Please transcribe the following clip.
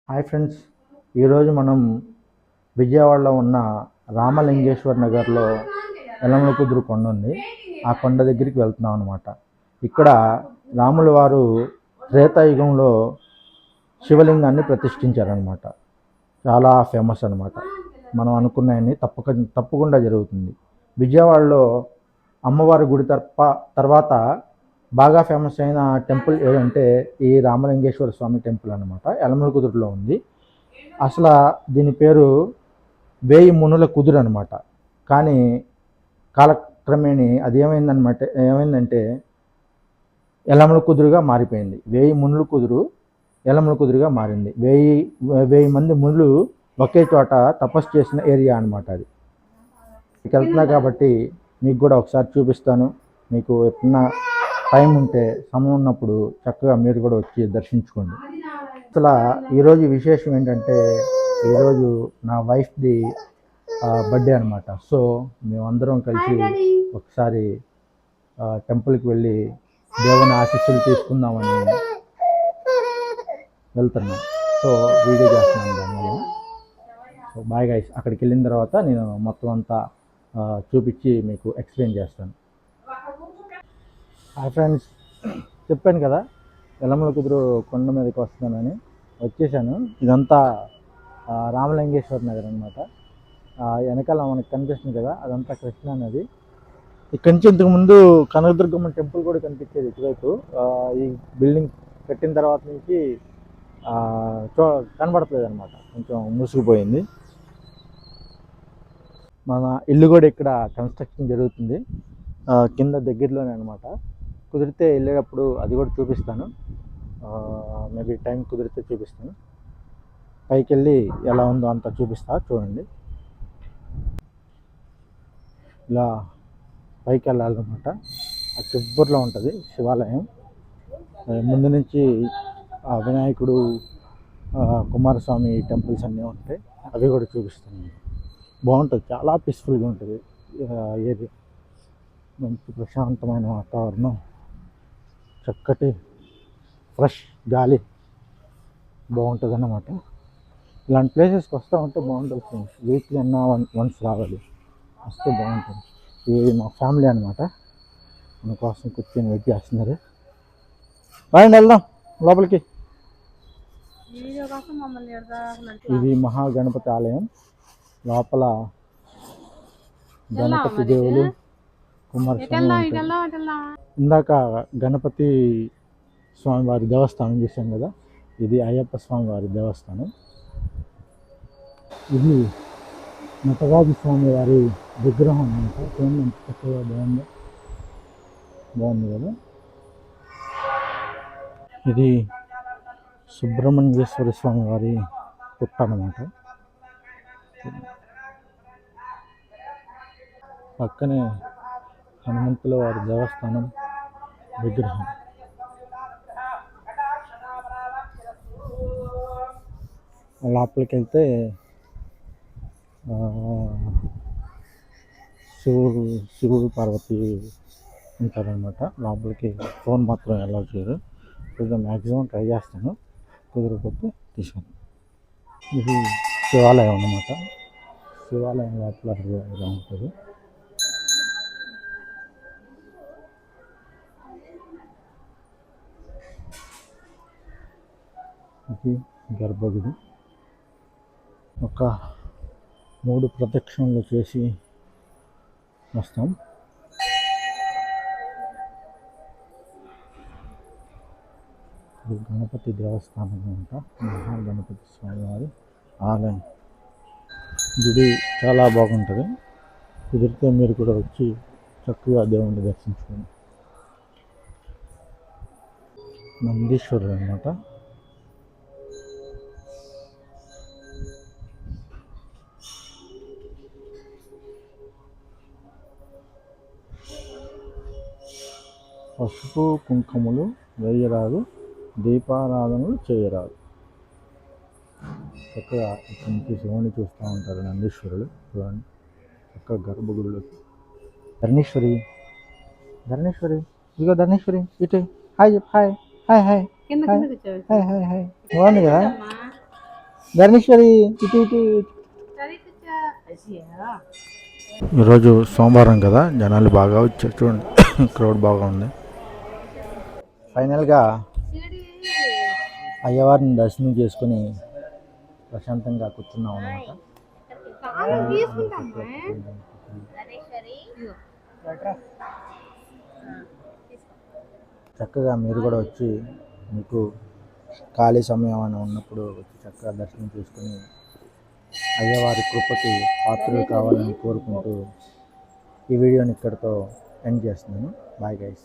Hi friends, ఈరోజు మనం విజయవాడలో ఉన్న రామలింగేశ్వర్ నగర్లో యలమల కుదురు కొండ ఉంది. ఆ కొండ దగ్గరికి వెళ్తున్నాం అనమాట. ఇక్కడ రాముల వారు త్రేతాయుగంలో శివలింగాన్ని ప్రతిష్ఠించారనమాట. చాలా ఫేమస్ అనమాట. మనం అనుకున్నాయని తప్పకుండా జరుగుతుంది. విజయవాడలో అమ్మవారి గుడి తర్వాత బాగా ఫేమస్ అయిన టెంపుల్ ఏదంటే ఈ రామలింగేశ్వర స్వామి టెంపుల్ అనమాట. యలమల కుదురులో ఉంది. అసలు దీని పేరు వేయి మునుల కుదురు అనమాట. కానీ కాలక్రమేణి అది ఏమైందంటే యలమల కుదురుగా మారిపోయింది. వేయి మునుల కుదురు యలమల కుదురుగా మారింది. వెయ్యి మంది మునులు ఒకే చోట తపస్సు చేసిన ఏరియా అనమాట అది. ఇక్కడికి వెళ్తున్నా కాబట్టి మీకు కూడా ఒకసారి చూపిస్తాను. మీకు ఎప్పుడన్నా టైం ఉంటే, సమయం ఉన్నప్పుడు చక్కగా మీరు కూడా వచ్చి దర్శించుకోండి. అసలు ఈరోజు విశేషం ఏంటంటే, ఈరోజు నా వైఫ్ది బర్త్డే అనమాట. సో మేమందరం కలిసి ఒకసారి టెంపుల్కి వెళ్ళి దేవుని ఆశీస్సులు తీసుకుందామని వెళ్తున్నాం. సో వీడియో చేస్తున్నాను దానివల్ల. So bye guys. అక్కడికి వెళ్ళిన తర్వాత నేను మొత్తం అంతా చూపించి మీకు ఎక్స్ప్లెయిన్ చేస్తాను. హాయ్ ఫ్రెండ్స్, చెప్పాను కదా యలమల కుదురు కొండ మీదకి వస్తున్నానని. వచ్చేసాను. ఇదంతా రామలింగేశ్వర నగర్ అనమాట. వెనకాల మనకు కనిపిస్తుంది కదా, అదంతా కృష్ణా నది. ఇక్కడి నుంచి ఇంతకుముందు కనకదుర్గమ్మ టెంపుల్ కూడా కనిపించేది ఇటువైపు. ఈ బిల్డింగ్ కట్టిన తర్వాత నుంచి కనబడట్లేదు అనమాట, కొంచెం మూసుకుపోయింది. మన ఇల్లు కూడా ఇక్కడ కన్స్ట్రక్షన్ జరుగుతుంది కింద దగ్గరలోనే అనమాట. కుదిరితే వెళ్ళేటప్పుడు అది కూడా చూపిస్తాను. మేబీ టైం కుదిరితే చూపిస్తాను. పైకి వెళ్ళి ఎలా ఉందో అంతా చూపిస్తా, చూడండి. ఇలా పైకి వెళ్ళాలన్నమాట. ఆ చివరిలో ఉంటుంది శివాలయం. ముందు నుంచి వినాయకుడు, కుమారస్వామి టెంపుల్స్ అన్నీ ఉంటాయి. అవి కూడా చూపిస్తాను. బాగుంటుంది, చాలా పీస్ఫుల్గా ఉంటుంది ఏరియా. మంచి ప్రశాంతమైన వాతావరణం, చక్కటి ఫ్రెష్ గాలి బాగుంటుంది అన్నమాట. ఇలాంటి ప్లేసెస్కి వస్తూ ఉంటే బాగుంటుంది ఫ్రెండ్స్. వీక్లీ అన్నా వన్స్ రావాలి, వస్తే బాగుంటుంది. ఇది మా ఫ్యామిలీ అనమాట. మన కోసం కూర్చొని వెయిట్ చేస్తున్నారు. బాగా వెళ్దాం లోపలికి. ఇది మహాగణపతి ఆలయం. లోపల గణపతి దేవులు, కుమారస్వామి. ఇందాక గణపతి స్వామివారి దేవస్థానం చూసాం కదా, ఇది అయ్యప్ప స్వామివారి దేవస్థానం. ఇది నటరాజు స్వామివారి విగ్రహం అంట. చూడండి ఎంత చక్కగా బాగుంది కదా. ఇది సుబ్రహ్మణ్యేశ్వర స్వామివారి పుట్ట అన్నమాట. పక్కనే హనుమంతుల వారి దేవస్థానం విగ్రహం. లోపలికి వెళ్తే శివుడు పార్వతి ఉంటారనమాట. లోపలికి ఫోన్ మాత్రం ఎలా చేయరు. కొంచెం మ్యాక్సిమం ట్రై చేస్తాను, కుదరకపోతే తీసుకుని. ఇది శివాలయం అన్నమాట. శివాలయం లోపల ఇలా ఉంటుంది. ఇది గర్భగుడి. ఒక 3 ప్రదక్షిణలు చేసి వస్తాం. ఇది గణపతి దేవస్థానం అంట. మహాగణపతి స్వామివారి ఆలయం. గుడి చాలా బాగుంటుంది. కుదిరితే మీరు కూడా వచ్చి చక్కగా దేవుణ్ణి దర్శించుకోండి. నందీశ్వరుడు అన్నమాట. పసుపు కుంకుమలు వేయరాదు, దీపారాధనలు చేయరాదు. చక్కగా ఇక్కడి నుంచి శివుని చూస్తూ ఉంటారు నందీశ్వరుడు. చూడండి చక్కగా గర్భగుడిలోకి. ధరణేశ్వరి, ఇదిగో ధరణేశ్వరి, ఇటు హాయ్ చెప్పు. Hi hi hi hi hi hi hi. బాగుంది కదా. ధరణేశ్వరి ఇటు ఇటు. ఈరోజు సోమవారం కదా, జనాలు బాగా వచ్చారు చూడండి. క్రౌడ్ బాగా ఉంది. ఫైనల్గా అయ్యవారిని దర్శనం చేసుకుని ప్రశాంతంగా కూర్చున్నాం అన్నమాట. చక్కగా మీరు కూడా వచ్చి మీకు ఖాళీ సమయం అని ఉన్నప్పుడు వచ్చి చక్కగా దర్శనం చేసుకుని అయ్యవారి కృపకి పాత్రలు కావాలని కోరుకుంటూ ఈ వీడియోని ఇక్కడితో ఎండ్ చేస్తున్నాను. Bye guys.